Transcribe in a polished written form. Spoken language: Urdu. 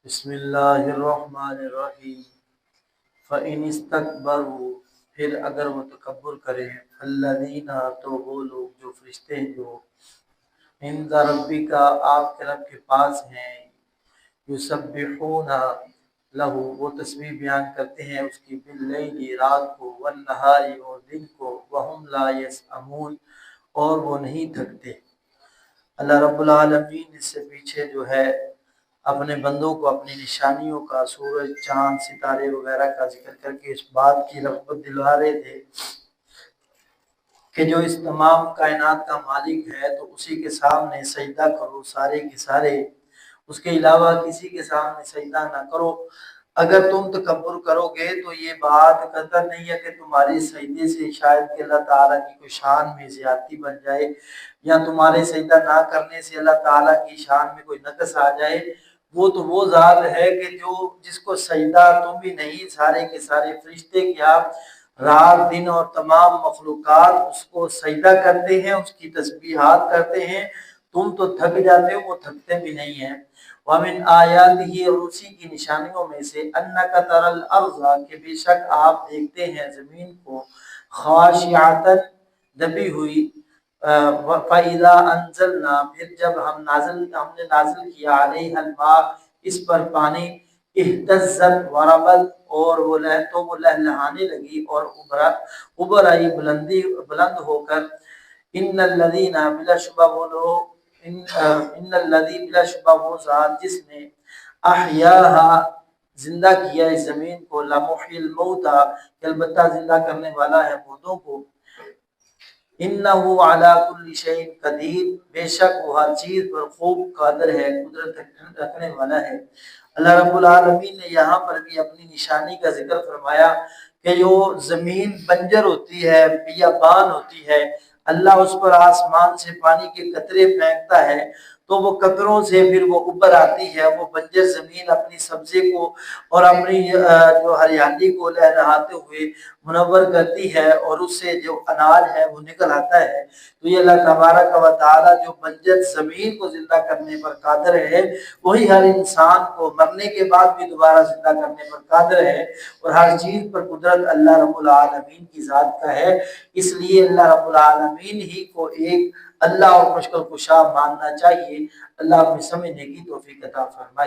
بسم اللہ الرحمن الرحیم فَإِنِ اسْتَكْبَرُوا، پھر اگر وہ تکبر کریں، الَّذِينَ، تو وہ لوگ جو فرشتے ہیں جو عند ربک، آپ کے رب کے پاس ہیں، یسبحون لہ، وہ تسبیح بیان کرتے ہیں اس کی، باللیل، رات کو، والنہار، اور دن کو، وہم لا یسأمون، اور وہ نہیں تھکتے۔ اللہ رب العالمین اس سے پیچھے جو ہے اپنے بندوں کو اپنی نشانیوں کا، سورج، چاند، ستارے وغیرہ کا ذکر کر کے اس بات کی رغبت دلا رہے تھے کہ جو اس تمام کائنات کا مالک ہے تو اسی کے سامنے سجدہ کرو، سارے کے سارے، اس کے علاوہ کسی کے سامنے سجدہ نہ کرو۔ اگر تم تکبر کرو گے تو یہ بات قطع نہیں ہے کہ تمہاری سجدے سے شاید کہ اللہ تعالیٰ کی کوئی شان میں زیادتی بن جائے، یا تمہارے سجدہ نہ کرنے سے اللہ تعالیٰ کی شان میں کوئی نقص آ جائے۔ وہ تو وہ ذات ہے کہ جو جس کو سجدہ تم بھی نہیں، سارے کے سارے فرشتے کیا، رات دن اور تمام مخلوقات اس کو سجدہ کرتے ہیں، اس کی تسبیحات کرتے ہیں۔ تم تو تھک جاتے ہو، وہ تھکتے بھی نہیں ہیں۔ وَمِنْ آیَاتِهِ، اور اسی کی نشانیوں میں سے، أَنَّكَ تَرَى الْأَرْضَ، کہ بے شک آپ دیکھتے ہیں زمین کو، خاشعۃ، دبی ہوئی، فَإِذَا أَنزَلْنَا، پھر جب ہم نے نازل کیا، عَلَيْهَا الْمَاء، اس پر پانی، اهْتَزَّتْ وَرَبَتْ، اور وہ لہلہانے لگی اور ابھر آئی بلند ہو کر۔ ان الذین، بلا شبہ وہ لوگ، ان الذی، بلا شبہ وہ ذات جس نے، احیاہا، زندہ کیا اس زمین کو، لمحی الموتى، کہ البتہ زندہ کرنے والا ہے مردوں کو، انہ علی کل شیء قدیر، بے شک وہ ہر چیز پر خوب قادر ہے، قدرت رکھنے والا ہے۔ اللہ رب العالمین نے یہاں پر بھی اپنی نشانی کا ذکر فرمایا کہ جو زمین بنجر ہوتی ہے، بیابان ہوتی ہے، اللہ اس پر آسمان سے پانی کے قطرے پھینکتا ہے تو وہ قطروں سے پھر وہ اوپر آتی ہے، وہ بنجر زمین اپنی سبزے کو اور اپنی جو ہریالی کو لہلہاتے ہوئے منور کرتی ہے، اور اس سے جو اناج ہے وہ نکل آتا ہے۔ تو یہ اللہ تبارک و تعالی جو بنجر زمین کو زندہ کرنے پر قادر ہے، وہی ہر انسان کو مرنے کے بعد بھی دوبارہ زندہ کرنے پر قادر ہے، اور ہر چیز پر قدرت اللہ رب العالمین کی ذات کا ہے۔ اس لیے اللہ رب العالمین ہی کو ایک اللہ اور مشکل کشا ماننا چاہیے۔ اللہ ہمیں سمجھنے کی توفیق عطا فرمائے۔